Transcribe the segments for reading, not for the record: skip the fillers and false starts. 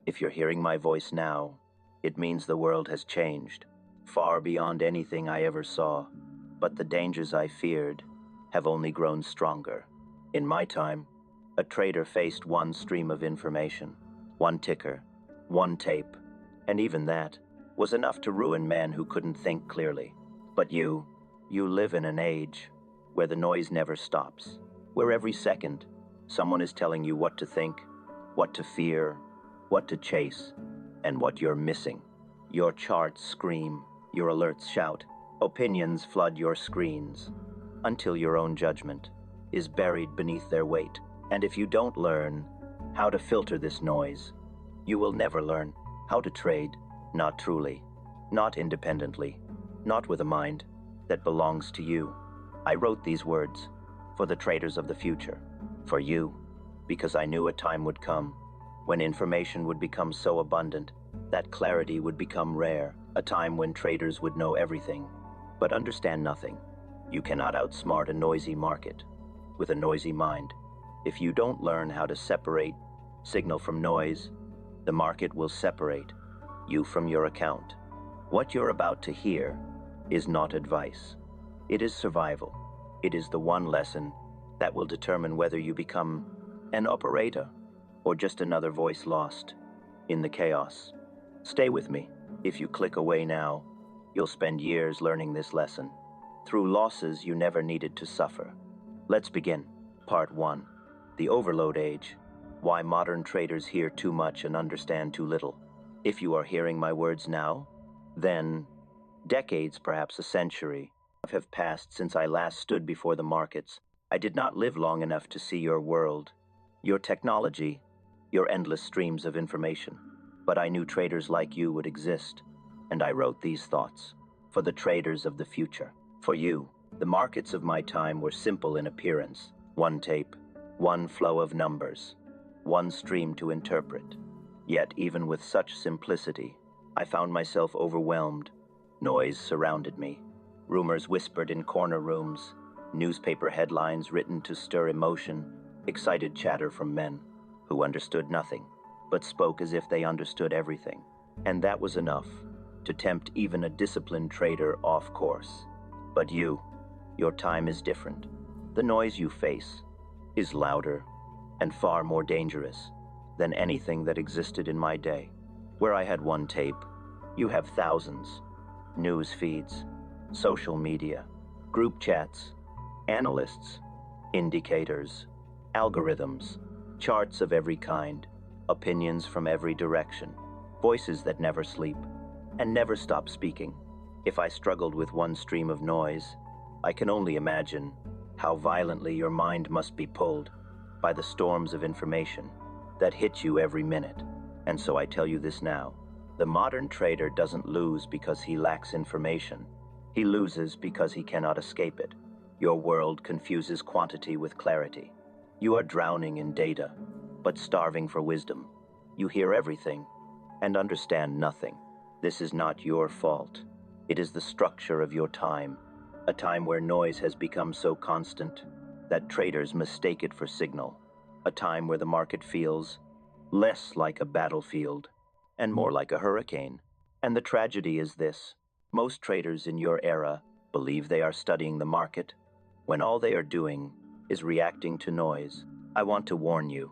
If you're hearing my voice now, it means the world has changed, far beyond anything I ever saw. But the dangers I feared have only grown stronger. In my time, a trader faced one stream of information, one ticker, one tape, and even that was enough to ruin men who couldn't think clearly. But you live in an age where the noise never stops, where every second someone is telling you what to think, what to fear, what to chase, and what you're missing. Your charts scream, your alerts shout, opinions flood your screens, until your own judgment is buried beneath their weight. And if you don't learn how to filter this noise, you will never learn how to trade, not truly, not independently, not with a mind that belongs to you. I wrote these words for the traders of the future, for you, because I knew a time would come when information would become so abundant that clarity would become rare, a time when traders would know everything, but understand nothing. You cannot outsmart a noisy market with a noisy mind. If you don't learn how to separate signal from noise, the market will separate you from your account. What you're about to hear is not advice. It is survival. It is the one lesson that will determine whether you become an operator or just another voice lost in the chaos. Stay with me. If you click away now, you'll spend years learning this lesson through losses you never needed to suffer. Let's begin. Part 1. The Overload Age. Why modern traders hear too much and understand too little. If you are hearing my words now, then decades, perhaps a century, have passed since I last stood before the markets. I did not live long enough to see your world, your technology, your endless streams of information. But I knew traders like you would exist, and I wrote these thoughts for the traders of the future. For you, the markets of my time were simple in appearance. One tape, one flow of numbers, one stream to interpret. Yet even with such simplicity, I found myself overwhelmed. Noise surrounded me. Rumors whispered in corner rooms, newspaper headlines written to stir emotion, excited chatter from men who understood nothing, but spoke as if they understood everything. And that was enough to tempt even a disciplined trader off course. But your time is different. The noise you face is louder and far more dangerous than anything that existed in my day. Where I had one tape, you have thousands. News feeds, social media, group chats, analysts, indicators, algorithms, charts of every kind, opinions from every direction, voices that never sleep and never stop speaking. If I struggled with one stream of noise, I can only imagine how violently your mind must be pulled by the storms of information that hit you every minute. And so I tell you this now. The modern trader doesn't lose because he lacks information. He loses because he cannot escape it. Your world confuses quantity with clarity. You are drowning in data, but starving for wisdom. You hear everything and understand nothing. This is not your fault. It is the structure of your time, a time where noise has become so constant that traders mistake it for signal, a time where the market feels less like a battlefield and more like a hurricane. And the tragedy is this: most traders in your era believe they are studying the market when all they are doing is reacting to noise. I want to warn you,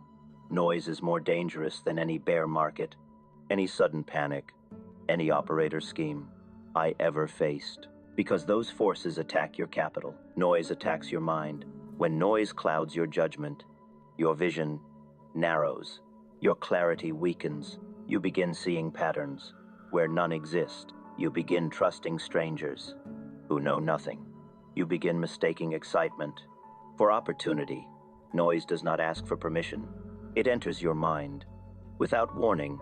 noise is more dangerous than any bear market, any sudden panic, any operator scheme I ever faced, because those forces attack your capital. Noise attacks your mind. When noise clouds your judgment, your vision narrows, your clarity weakens. You begin seeing patterns where none exist. You begin trusting strangers who know nothing. You begin mistaking excitement for opportunity. Noise does not ask for permission. It enters your mind without warning,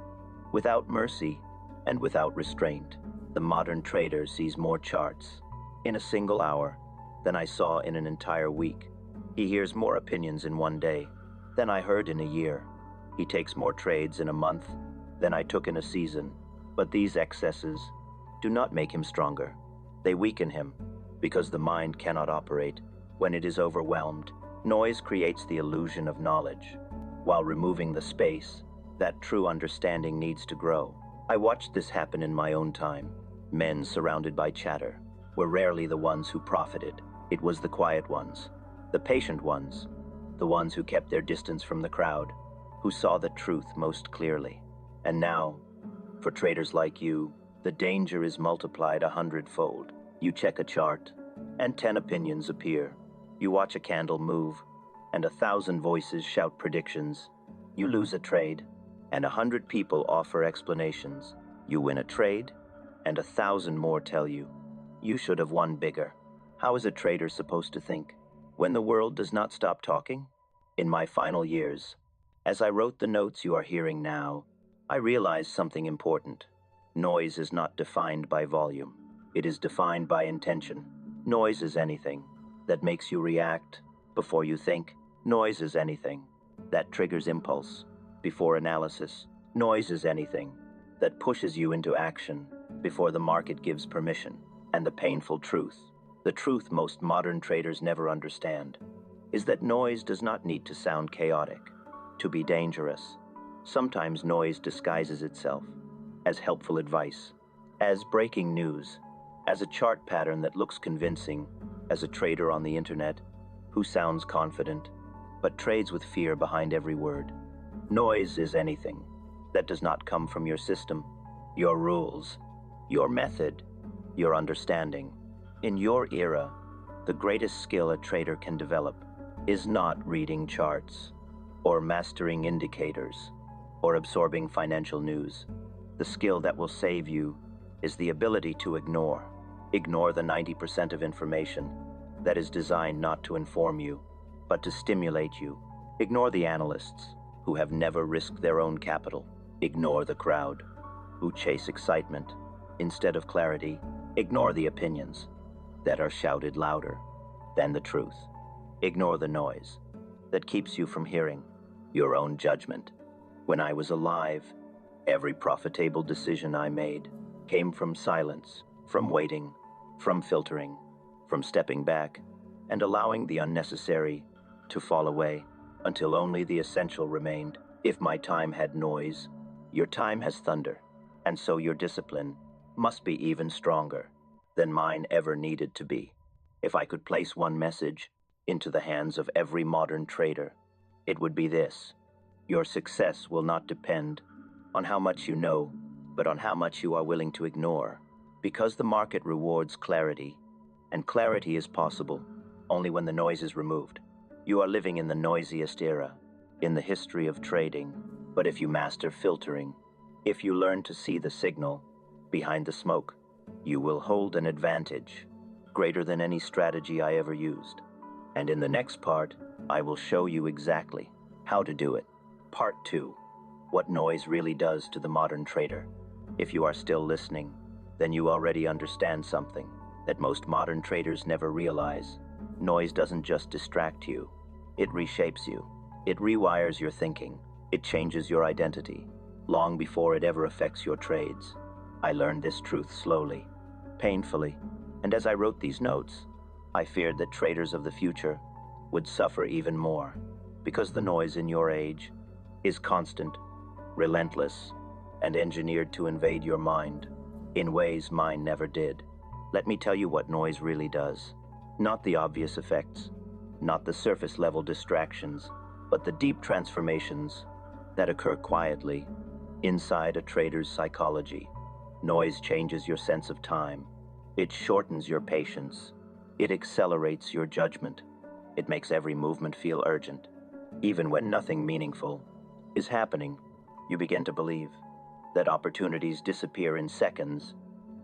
without mercy, and without restraint. The modern trader sees more charts in a single hour than I saw in an entire week. He hears more opinions in one day than I heard in a year. He takes more trades in a month than I took in a season. But these excesses do not make him stronger. They weaken him, because the mind cannot operate when it is overwhelmed. Noise creates the illusion of knowledge, while removing the space That true understanding needs to grow. I watched this happen in my own time. Men surrounded by chatter were rarely the ones who profited. It was the quiet ones, the patient ones, the ones who kept their distance from the crowd, who saw the truth most clearly. And now, for traders like you, the danger is multiplied 100-fold. You check a chart, and 10 opinions appear. You watch a candle move, and 1,000 voices shout predictions. You lose a trade, and 100 people offer explanations. You win a trade, and 1,000 more tell you, you should have won bigger. How is a trader supposed to think when the world does not stop talking? In my final years, as I wrote the notes you are hearing now, I realized something important. Noise is not defined by volume. It is defined by intention. Noise is anything that makes you react before you think. Noise is anything that triggers impulse before analysis. Noise is anything that pushes you into action before the market gives permission. And the painful truth, the truth most modern traders never understand, is that noise does not need to sound chaotic to be dangerous. Sometimes noise disguises itself as helpful advice, as breaking news, as a chart pattern that looks convincing, as a trader on the internet who sounds confident but trades with fear behind every word. Noise is anything that does not come from your system, your rules, your method, your understanding. In your era, the greatest skill a trader can develop is not reading charts, or mastering indicators, or absorbing financial news. The skill that will save you is the ability to ignore. Ignore the 90% of information that is designed not to inform you, but to stimulate you. Ignore the analysts who have never risked their own capital. Ignore the crowd who chase excitement instead of clarity. Ignore the opinions that are shouted louder than the truth. Ignore the noise that keeps you from hearing your own judgment. When I was alive, every profitable decision I made came from silence, from waiting, from filtering, from stepping back and allowing the unnecessary to fall away until only the essential remained. If my time had noise, your time has thunder, and so your discipline must be even stronger than mine ever needed to be. If I could place one message into the hands of every modern trader, it would be this: your success will not depend on how much you know, but on how much you are willing to ignore. Because the market rewards clarity, and clarity is possible only when the noise is removed. You are living in the noisiest era in the history of trading, but if you master filtering, if you learn to see the signal behind the smoke, you will hold an advantage greater than any strategy I ever used. And in the next part, I will show you exactly how to do it. Part 2, what noise really does to the modern trader. If you are still listening, then you already understand something that most modern traders never realize. Noise doesn't just distract you, it reshapes you. It rewires your thinking. It changes your identity, long before it ever affects your trades. I learned this truth slowly, painfully, and as I wrote these notes, I feared that traders of the future would suffer even more, because the noise in your age is constant, relentless, and engineered to invade your mind in ways mine never did. Let me tell you what noise really does. Not the obvious effects, not the surface-level distractions, but the deep transformations that occur quietly inside a trader's psychology. Noise changes your sense of time. It shortens your patience. It accelerates your judgment. It makes every movement feel urgent. Even when nothing meaningful is happening, you begin to believe that opportunities disappear in seconds,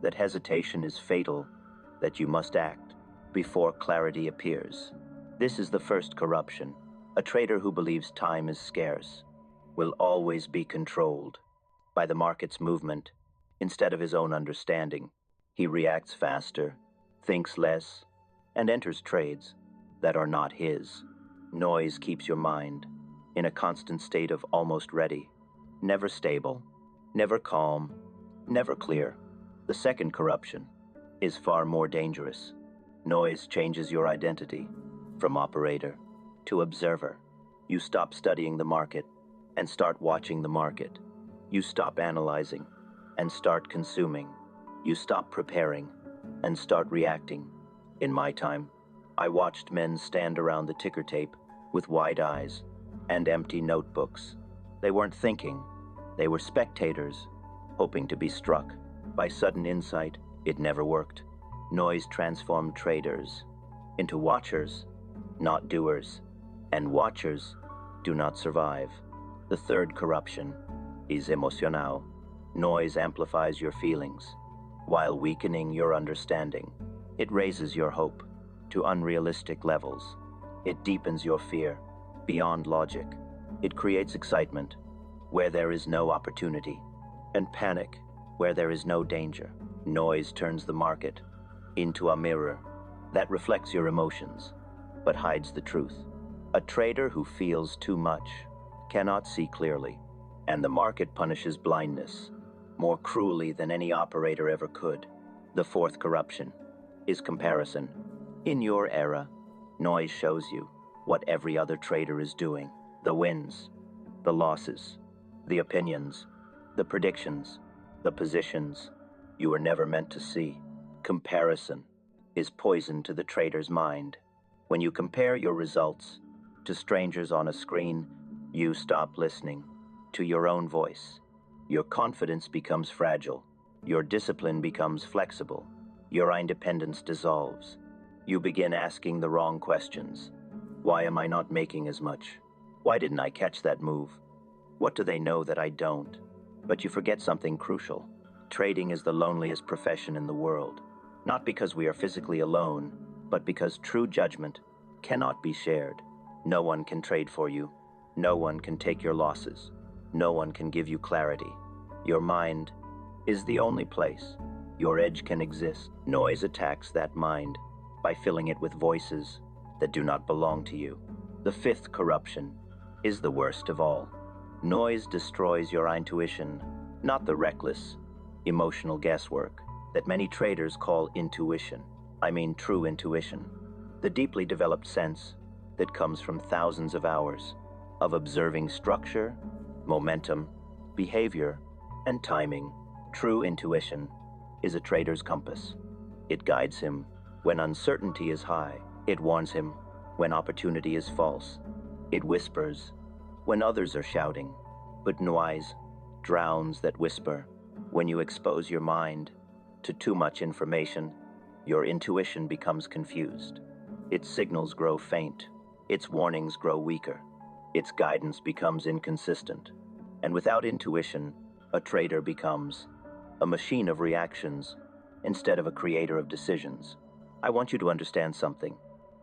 that hesitation is fatal, that you must act before clarity appears. This is the first corruption. A trader who believes time is scarce will always be controlled by the market's movement instead of his own understanding. He reacts faster, thinks less, and enters trades that are not his. Noise keeps your mind in a constant state of almost ready, never stable, never calm, never clear. The second corruption is far more dangerous. Noise changes your identity from operator to observer. You stop studying the market and start watching the market. You stop analyzing and start consuming. You stop preparing and start reacting. In my time, I watched men stand around the ticker tape with wide eyes and empty notebooks. They weren't thinking, they were spectators, hoping to be struck by sudden insight. It never worked. Noise transformed traders into watchers, not doers, and watchers do not survive. The third corruption is emocional. Noise amplifies your feelings while weakening your understanding. It raises your hope to unrealistic levels. It deepens your fear beyond logic. It creates excitement where there is no opportunity, and panic where there is no danger. Noise turns the market into a mirror that reflects your emotions but hides the truth. A trader who feels too much cannot see clearly, and the market punishes blindness more cruelly than any operator ever could. The fourth corruption is comparison. In your era, noise shows you what every other trader is doing. The wins, the losses, the opinions, the predictions, the positions you were never meant to see. Comparison is poison to the trader's mind. When you compare your results to strangers on a screen, you stop listening to your own voice. Your confidence becomes fragile. Your discipline becomes flexible. Your independence dissolves. You begin asking the wrong questions. Why am I not making as much? Why didn't I catch that move? What do they know that I don't? But you forget something crucial. Trading is the loneliest profession in the world. Not because we are physically alone, but because true judgment cannot be shared. No one can trade for you. No one can take your losses. No one can give you clarity. Your mind is the only place your edge can exist. Noise attacks that mind by filling it with voices that do not belong to you. The fifth corruption is the worst of all. Noise destroys your intuition, not the reckless, emotional guesswork that many traders call intuition. I mean true intuition. The deeply developed sense that comes from thousands of hours of observing structure, momentum, behavior, and timing. True intuition is a trader's compass. It guides him when uncertainty is high. It warns him when opportunity is false. It whispers when others are shouting. But noise drowns that whisper. When you expose your mind to too much information, your intuition becomes confused. Its signals grow faint. Its warnings grow weaker. Its guidance becomes inconsistent. And without intuition, a trader becomes a machine of reactions instead of a creator of decisions. I want you to understand something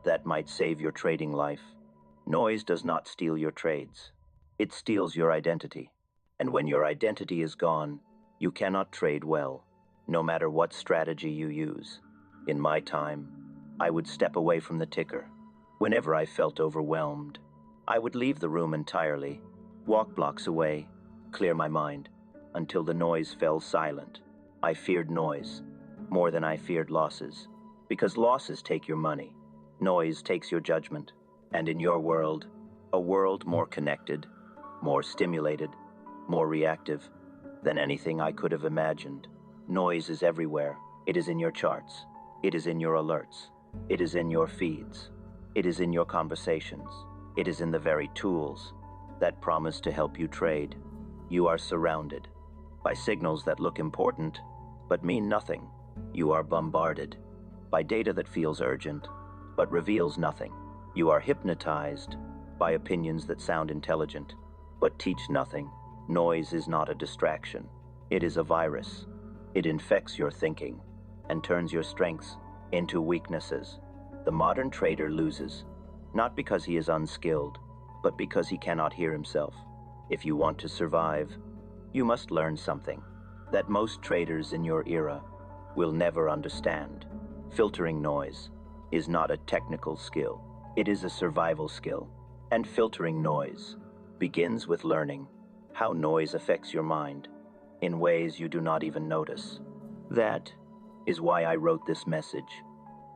that might save your trading life. Noise does not steal your trades. It steals your identity. And when your identity is gone, you cannot trade well, no matter what strategy you use. In my time, I would step away from the ticker. Whenever I felt overwhelmed, I would leave the room entirely, walk blocks away, clear my mind, until the noise fell silent. I feared noise more than I feared losses, because losses take your money. Noise takes your judgment. And in your world, a world more connected, more stimulated, more reactive than anything I could have imagined. Noise is everywhere. It is in your charts. It is in your alerts. It is in your feeds. It is in your conversations. It is in the very tools that promise to help you trade. You are surrounded by signals that look important but mean nothing. You are bombarded by data that feels urgent but reveals nothing. You are hypnotized by opinions that sound intelligent but teach nothing. Noise is not a distraction. It is a virus. It infects your thinking and turns your strengths into weaknesses. The modern trader loses, not because he is unskilled, but because he cannot hear himself. If you want to survive, you must learn something that most traders in your era will never understand. Filtering noise is not a technical skill. It is a survival skill. And filtering noise begins with learning how noise affects your mind in ways you do not even notice. That is why I wrote this message.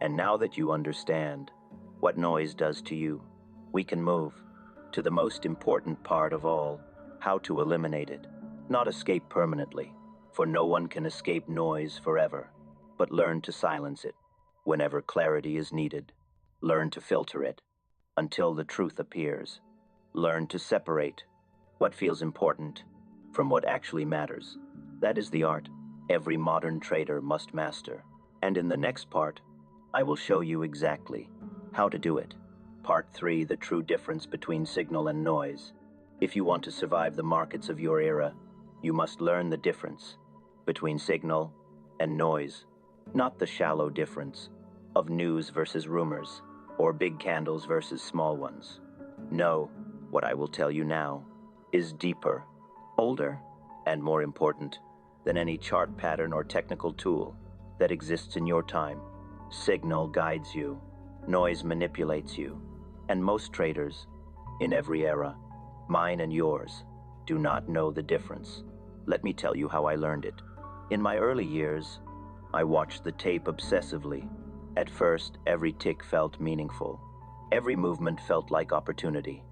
And now that you understand what noise does to you, we can move to the most important part of all, how to eliminate it, not escape permanently, for no one can escape noise forever, but learn to silence it whenever clarity is needed. Learn to filter it until the truth appears. Learn to separate what feels important from what actually matters. That is the art every modern trader must master. And in the next part, I will show you exactly how to do it. Part 3, the true difference between signal and noise. If you want to survive the markets of your era, you must learn the difference between signal and noise, not the shallow difference of news versus rumors, or big candles versus small ones. No, what I will tell you now is deeper, older, and more important than any chart pattern or technical tool that exists in your time. Signal guides you, noise manipulates you, and most traders, in every era, mine and yours, do not know the difference. Let me tell you how I learned it. In my early years, I watched the tape obsessively. At first, every tick felt meaningful. Every movement felt like opportunity.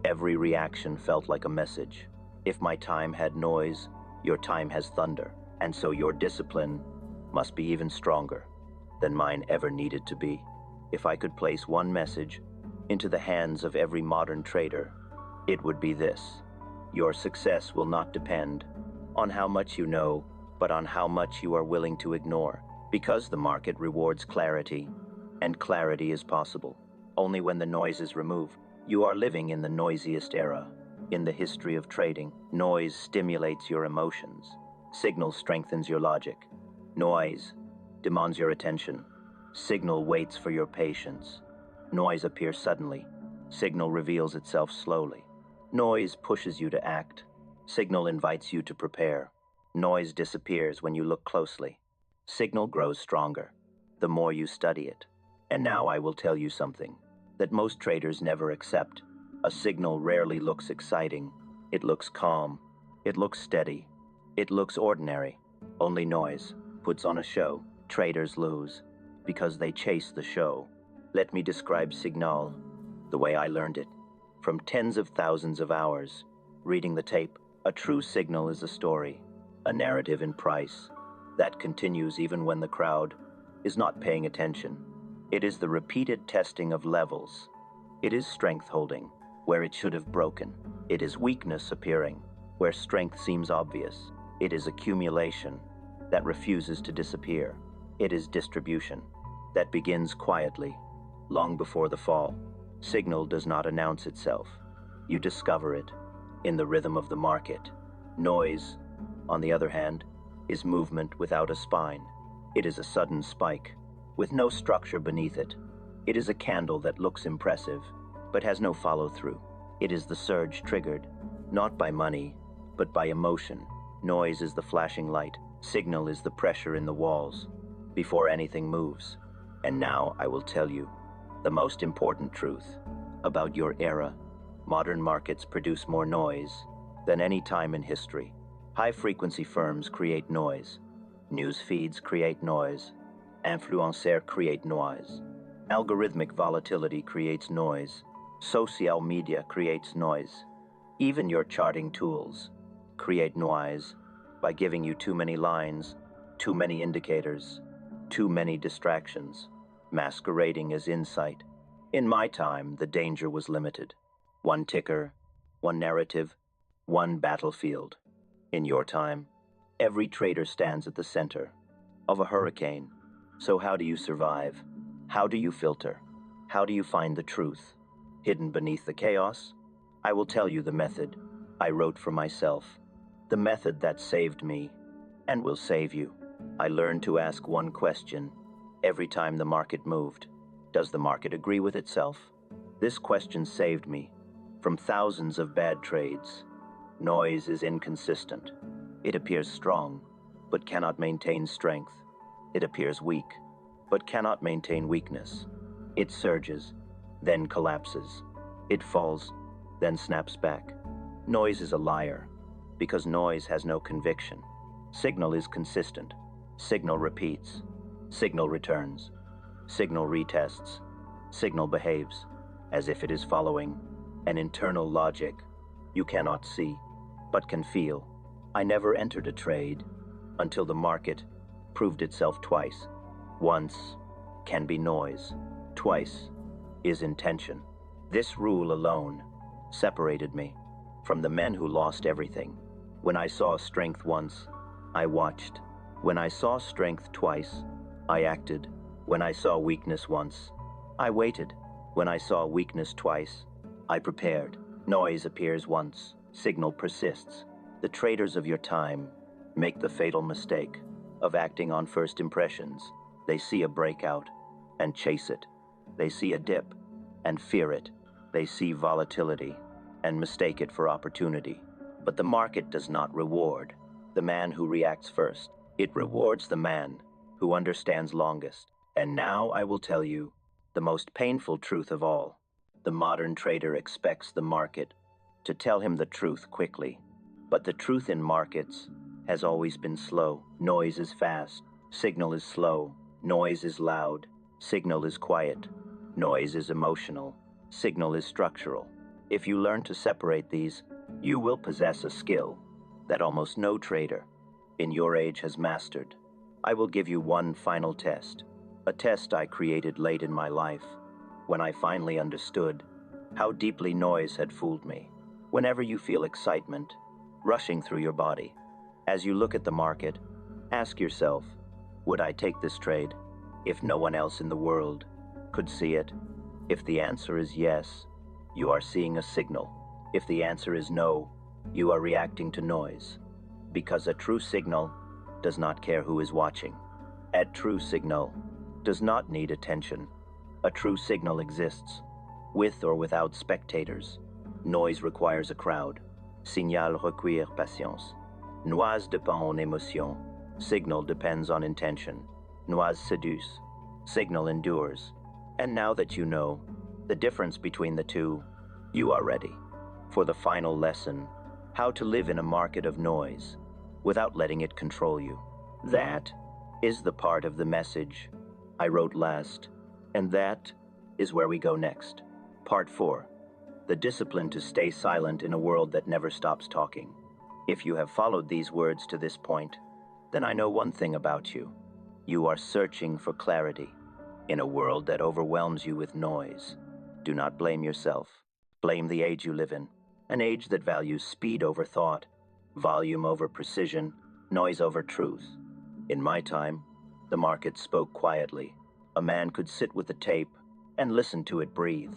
Every reaction felt like a message. If my time had noise, your time has thunder, and so your discipline must be even stronger than mine ever needed to be. If I could place one message into the hands of every modern trader, it would be this: your success will not depend on how much you know, but on how much you are willing to ignore. Because the market rewards clarity, and clarity is possible only when the noise is removed. You are living in the noisiest era in the history of trading. Noise stimulates your emotions. Signal strengthens your logic. Noise demands your attention. Signal waits for your patience. Noise appears suddenly. Signal reveals itself slowly. Noise pushes you to act. Signal invites you to prepare. Noise disappears when you look closely. Signal grows stronger the more you study it. And now I will tell you something that most traders never accept. A signal rarely looks exciting. It looks calm. It looks steady. It looks ordinary. Only noise puts on a show. Traders lose because they chase the show. Let me describe signal the way I learned it. From tens of thousands of hours reading the tape, a true signal is a story, a narrative in price that continues even when the crowd is not paying attention. It is the repeated testing of levels. It is strength holding where it should have broken. It is weakness appearing where strength seems obvious. It is accumulation that refuses to disappear. It is distribution that begins quietly, long before the fall. Signal does not announce itself. You discover it in the rhythm of the market. Noise, on the other hand, is movement without a spine. It is a sudden spike, with no structure beneath it. It is a candle that looks impressive, but has no follow-through. It is the surge triggered, not by money, but by emotion. Noise is the flashing light. Signal is the pressure in the walls, before anything moves. And now I will tell you the most important truth about your era. Modern markets produce more noise than any time in history. High-frequency firms create noise. News feeds create noise. Influencers create noise. Algorithmic volatility creates noise. Social media creates noise. Even your charting tools create noise by giving you too many lines, too many indicators, too many distractions, masquerading as insight. In my time, the danger was limited. One ticker, one narrative, one battlefield. In your time, every trader stands at the center of a hurricane. So how do you survive? How do you filter? How do you find the truth hidden beneath the chaos? I will tell you the method I wrote for myself, the method that saved me and will save you. I learned to ask one question every time the market moved. Does the market agree with itself? This question saved me from thousands of bad trades. Noise is inconsistent. It appears strong, but cannot maintain strength. It appears weak, but cannot maintain weakness. It surges, then collapses. It falls, then snaps back. Noise is a liar, because noise has no conviction. Signal is consistent. Signal repeats. Signal returns. Signal retests. Signal behaves as if it is following an internal logic you cannot see. but can feel. I never entered a trade until the market proved itself twice. Once can be noise, twice is intention. This rule alone separated me from the men who lost everything. When I saw strength once, I watched. When I saw strength twice, I acted. When I saw weakness once, I waited. When I saw weakness twice, I prepared. Noise appears once, signal persists. The traders of your time make the fatal mistake of acting on first impressions. They see a breakout and chase it. They see a dip and fear it. They see volatility and mistake it for opportunity. But the market does not reward the man who reacts first. It rewards the man who understands longest. And now I will tell you the most painful truth of all. The modern trader expects the market to tell him the truth quickly. But the truth in markets has always been slow. Noise is fast. Signal is slow. Noise is loud. Signal is quiet. Noise is emotional. Signal is structural. If you learn to separate these, you will possess a skill that almost no trader in your age has mastered. I will give you one final test, a test I created late in my life, when I finally understood how deeply noise had fooled me. Whenever you feel excitement rushing through your body, as you look at the market, ask yourself, would I take this trade if no one else in the world could see it? If the answer is yes, you are seeing a signal. If the answer is no, you are reacting to noise. Because a true signal does not care who is watching. A true signal does not need attention. A true signal exists, with or without spectators. Noise requires a crowd. Signal requiert patience. Noise dépend en émotion. Signal depends on intention. Noise séduce. Signal endures. And now that you know the difference between the two, you are ready for the final lesson, how to live in a market of noise without letting it control you. That is the part of the message I wrote last, and that is where we go next. Part 4, the discipline to stay silent in a world that never stops talking. If you have followed these words to this point, then I know one thing about you. You are searching for clarity in a world that overwhelms you with noise. Do not blame yourself. Blame the age you live in, an age that values speed over thought, volume over precision, noise over truth. In my time, the market spoke quietly. A man could sit with the tape and listen to it breathe.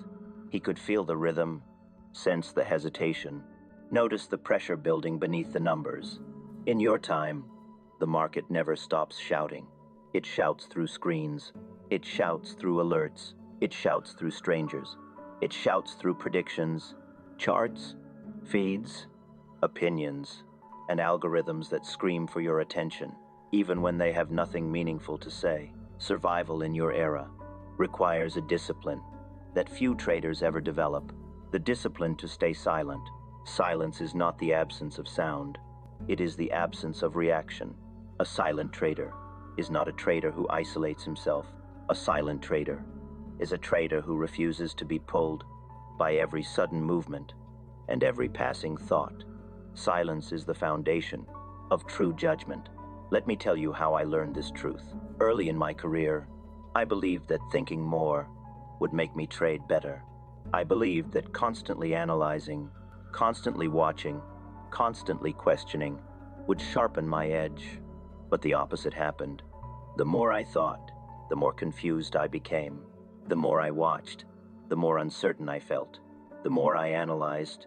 He could feel the rhythm, sense the hesitation, notice the pressure building beneath the numbers. In your time, the market never stops shouting. It shouts through screens. It shouts through alerts. It shouts through strangers. It shouts through predictions, charts, feeds, opinions, and algorithms that scream for your attention, even when they have nothing meaningful to say. Survival in your era requires a discipline that few traders ever develop, the discipline to stay silent. Silence is not the absence of sound. It is the absence of reaction. A silent trader is not a trader who isolates himself. A silent trader is a trader who refuses to be pulled by every sudden movement and every passing thought. Silence is the foundation of true judgment. Let me tell you how I learned this truth. Early in my career, I believed that thinking more would make me trade better. I believed that constantly analyzing, constantly watching, constantly questioning would sharpen my edge. But the opposite happened. The more I thought, the more confused I became. The more I watched, the more uncertain I felt. The more I analyzed,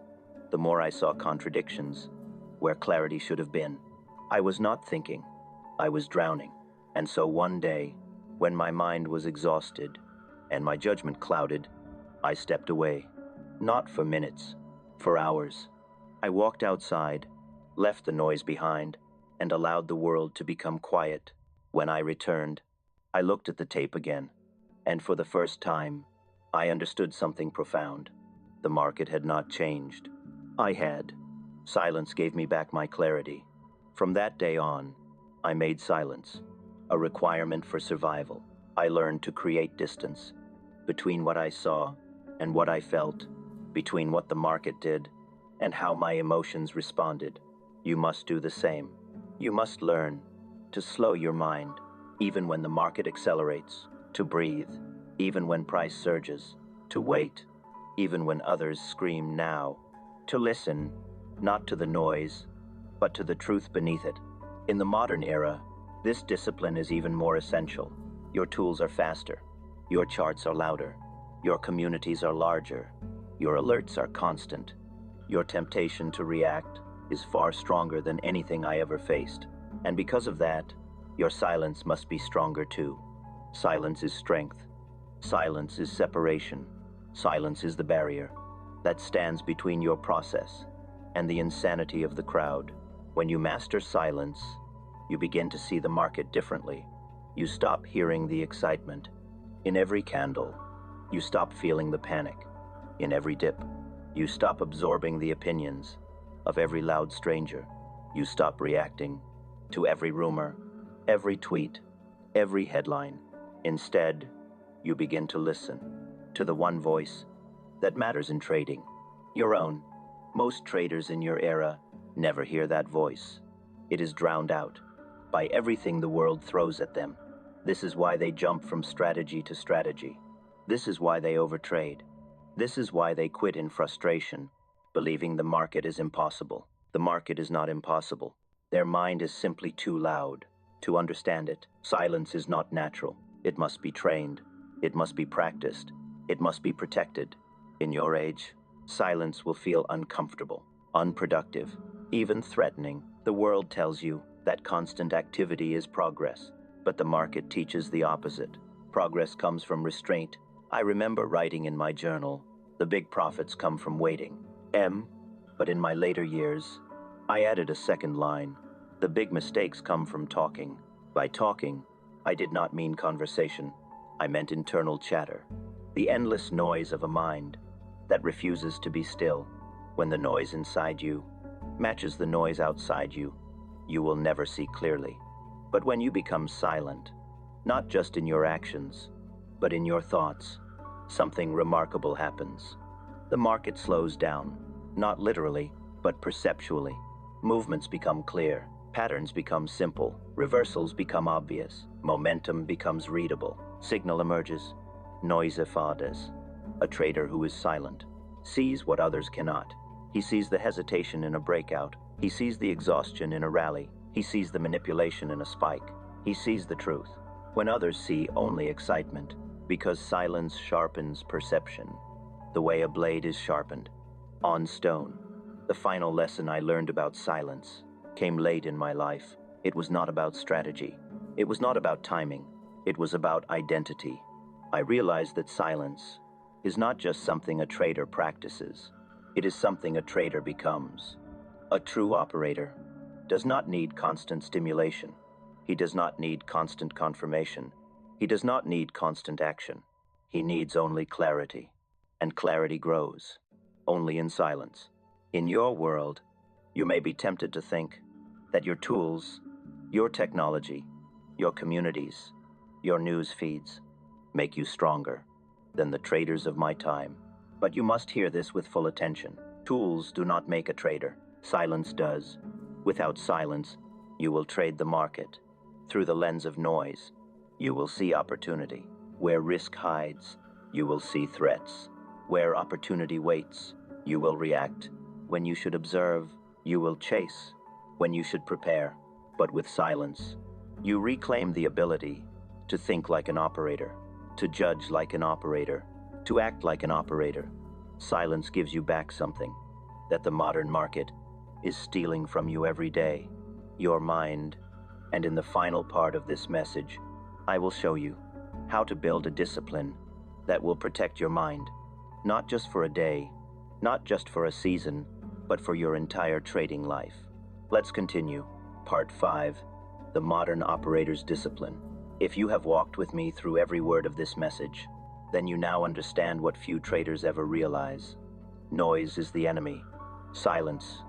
the more I saw contradictions where clarity should have been. I was not thinking, I was drowning. And so one day, when my mind was exhausted and my judgment clouded, I stepped away. Not for minutes, for hours. I walked outside, left the noise behind, and allowed the world to become quiet. When I returned, I looked at the tape again, and for the first time, I understood something profound. The market had not changed. I had. Silence gave me back my clarity. From that day on, I made silence a requirement for survival. I learned to create distance between what I saw and what I felt, between what the market did and how my emotions responded. You must do the same. You must learn to slow your mind, even when the market accelerates, to breathe, even when price surges, to wait, even when others scream now, to listen, not to the noise, but to the truth beneath it. In the modern era, this discipline is even more essential. Your tools are faster, your charts are louder, your communities are larger, your alerts are constant. Your temptation to react is far stronger than anything I ever faced. And because of that, your silence must be stronger too. Silence is strength. Silence is separation. Silence is the barrier that stands between your process and the insanity of the crowd. When you master silence, you begin to see the market differently. You stop hearing the excitement in every candle. You stop feeling the panic in every dip. You stop absorbing the opinions of every loud stranger. You stop reacting to every rumor, every tweet, every headline. Instead, you begin to listen to the one voice that matters in trading, your own. Most traders in your era never hear that voice. It is drowned out by everything the world throws at them. This is why they jump from strategy to strategy. This is why they overtrade. This is why they quit in frustration, believing the market is impossible. The market is not impossible. Their mind is simply too loud to understand it. Silence is not natural. It must be trained. It must be practiced. It must be protected. In your age, silence will feel uncomfortable, unproductive, even threatening. The world tells you that constant activity is progress, but the market teaches the opposite. Progress comes from restraint. I remember writing in my journal, the big profits come from waiting. But in my later years, I added a second line. The big mistakes come from talking. By talking, I did not mean conversation. I meant internal chatter. The endless noise of a mind that refuses to be still. When the noise inside you matches the noise outside you, you will never see clearly. But when you become silent, not just in your actions, but in your thoughts, something remarkable happens. The market slows down, not literally, but perceptually. Movements become clear, patterns become simple, reversals become obvious, momentum becomes readable, signal emerges, noise effaces. A trader who is silent sees what others cannot. He sees the hesitation in a breakout. He sees the exhaustion in a rally. He sees the manipulation in a spike. He sees the truth when others see only excitement, because silence sharpens perception, the way a blade is sharpened on stone. The final lesson I learned about silence came late in my life. It was not about strategy. It was not about timing. It was about identity. I realized that silence is not just something a trader practices. It is something a trader becomes. A true operator does not need constant stimulation. He does not need constant confirmation. He does not need constant action. He needs only clarity. And clarity grows only in silence. In your world, you may be tempted to think that your tools, your technology, your communities, your news feeds make you stronger than the traders of my time. But you must hear this with full attention. Tools do not make a trader. Silence does. Without silence, you will trade the market. Through the lens of noise, you will see opportunity. Where risk hides, you will see threats. Where opportunity waits, you will react. When you should observe, you will chase. When you should prepare. But with silence, you reclaim the ability to think like an operator, to judge like an operator, to act like an operator. Silence gives you back something that the modern market is stealing from you every day, your mind. And in the final part of this message, I will show you how to build a discipline that will protect your mind, not just for a day, not just for a season, but for your entire trading life. Let's continue. Part 5, the modern operator's discipline. If you have walked with me through every word of this message, then you now understand what few traders ever realize. Noise is the enemy, silence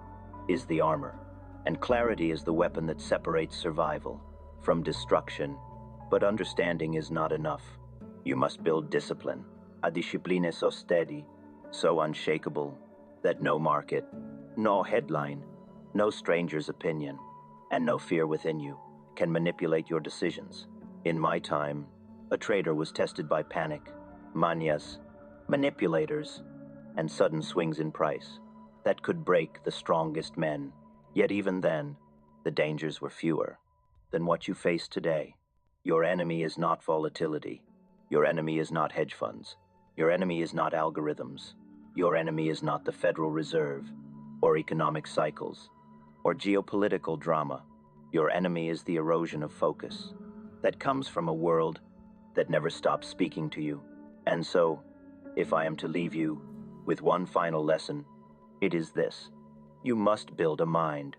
is the armor, and clarity is the weapon that separates survival from destruction. But understanding is not enough. You must build discipline, a disciplina so steady, so unshakable, that no market, No headline, no stranger's opinion, and no fear within you can manipulate your decisions. In my time, a trader was tested by panic, manias, manipulators, and sudden swings in price that could break the strongest men. Yet even then, the dangers were fewer than what you face today. Your enemy is not volatility. Your enemy is not hedge funds. Your enemy is not algorithms. Your enemy is not the Federal Reserve, or economic cycles, or geopolitical drama. Your enemy is the erosion of focus that comes from a world that never stops speaking to you. And so, if I am to leave you with one final lesson, it is this: you must build a mind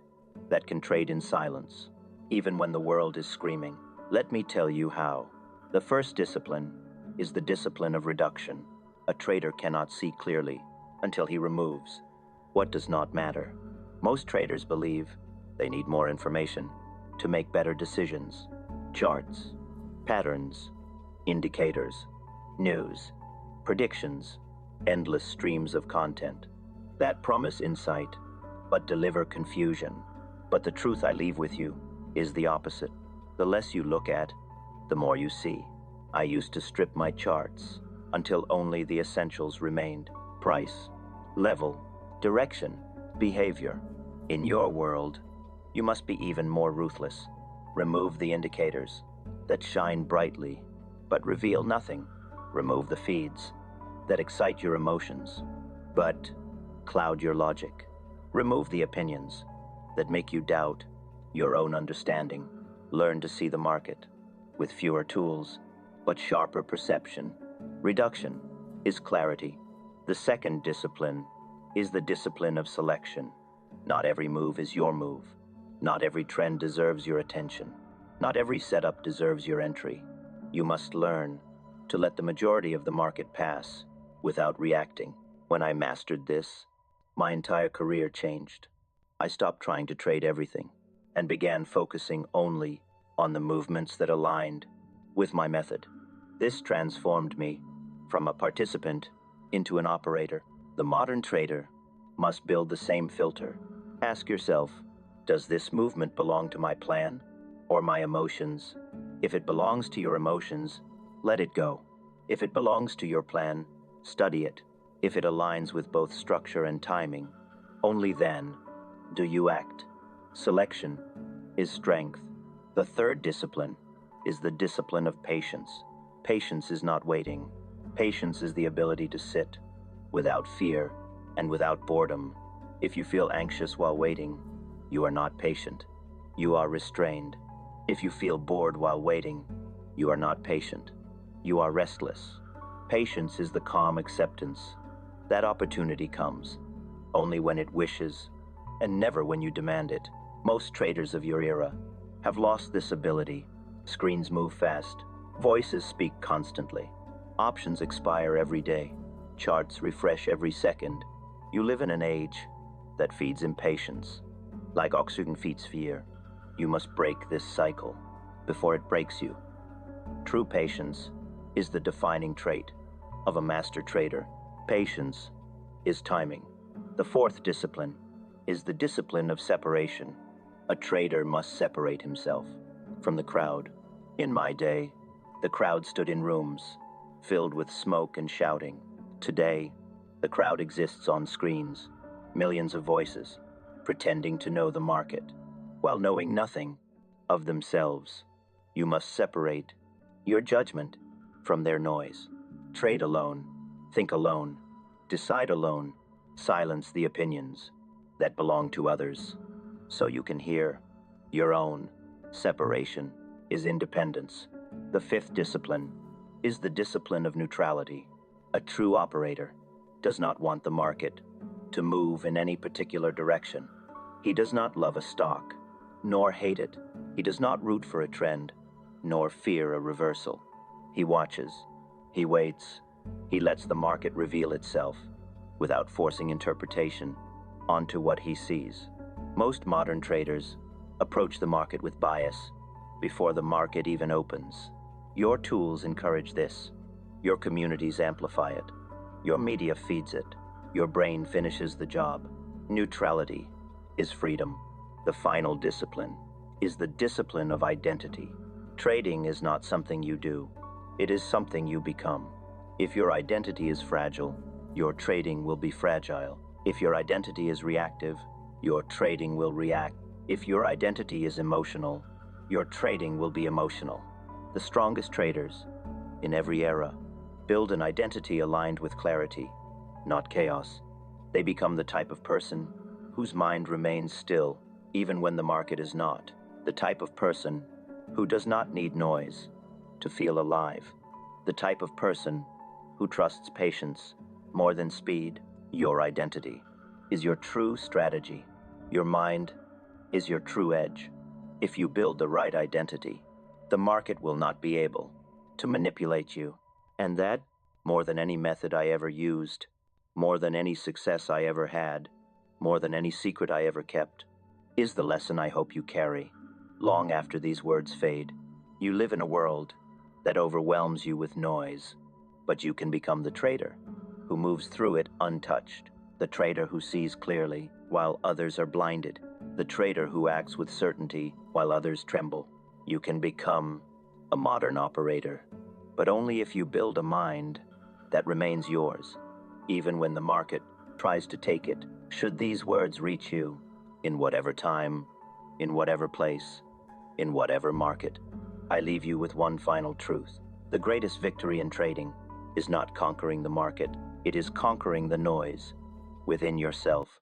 that can trade in silence, even when the world is screaming. Let me tell you how. The first discipline is the discipline of reduction. A trader cannot see clearly until he removes what does not matter. Most traders believe they need more information to make better decisions. Charts, patterns, indicators, news, predictions, endless streams of content that promise insight but deliver confusion. But the truth I leave with you is the opposite. The less you look at, the more you see. I used to strip my charts until only the essentials remained: price, level, direction, behavior. In your world, you must be even more ruthless. Remove the indicators that shine brightly but reveal nothing. Remove the feeds that excite your emotions but cloud your logic. Remove the opinions that make you doubt your own understanding. Learn to see the market with fewer tools but sharper perception. Reduction is clarity. The second discipline is the discipline of selection. Not every move is your move. Not every trend deserves your attention. Not every setup deserves your entry. You must learn to let the majority of the market pass without reacting. When I mastered this, my entire career changed. I stopped trying to trade everything and began focusing only on the movements that aligned with my method. This transformed me from a participant into an operator. The modern trader must build the same filter. Ask yourself, does this movement belong to my plan or my emotions? If it belongs to your emotions, let it go. If it belongs to your plan, study it. If it aligns with both structure and timing, only then do you act. Selection is strength. The third discipline is the discipline of patience. Patience is not waiting. Patience is the ability to sit without fear and without boredom. If you feel anxious while waiting, you are not patient. You are restrained. If you feel bored while waiting, you are not patient. You are restless. Patience is the calm acceptance that opportunity comes only when it wishes and never when you demand it. Most traders of your era have lost this ability. Screens move fast. Voices speak constantly. Options expire every day. Charts refresh every second. You live in an age that feeds impatience. Like oxygen feeds fear, you must break this cycle before it breaks you. True patience is the defining trait of a master trader. Patience is timing. The fourth discipline is the discipline of separation. A trader must separate himself from the crowd. In my day, the crowd stood in rooms filled with smoke and shouting. Today, the crowd exists on screens, millions of voices, pretending to know the market, while knowing nothing of themselves. You must separate your judgment from their noise. Trade alone, think alone, decide alone, silence the opinions that belong to others, so you can hear your own. Separation is independence. The fifth discipline is the discipline of neutrality. A true operator does not want the market to move in any particular direction. He does not love a stock, nor hate it. He does not root for a trend, nor fear a reversal. He watches, he waits, he lets the market reveal itself without forcing interpretation onto what he sees. Most modern traders approach the market with bias before the market even opens. Your tools encourage this. Your communities amplify it. Your media feeds it. Your brain finishes the job. Neutrality is freedom. The final discipline is the discipline of identity. Trading is not something you do, it is something you become. If your identity is fragile, your trading will be fragile. If your identity is reactive, your trading will react. If your identity is emotional, your trading will be emotional. The strongest traders, in every era, build an identity aligned with clarity, not chaos. They become the type of person whose mind remains still, even when the market is not. The type of person who does not need noise to feel alive. The type of person who trusts patience more than speed. Your identity is your true strategy. Your mind is your true edge. If you build the right identity, the market will not be able to manipulate you. And that, more than any method I ever used, more than any success I ever had, more than any secret I ever kept, is the lesson I hope you carry. Long after these words fade, you live in a world that overwhelms you with noise, but you can become the trader who moves through it untouched, the trader who sees clearly while others are blinded, the trader who acts with certainty while others tremble. You can become a modern operator, but only if you build a mind that remains yours, even when the market tries to take it. Should these words reach you, in whatever time, in whatever place, in whatever market, I leave you with one final truth. The greatest victory in trading is not conquering the market, it is conquering the noise within yourself.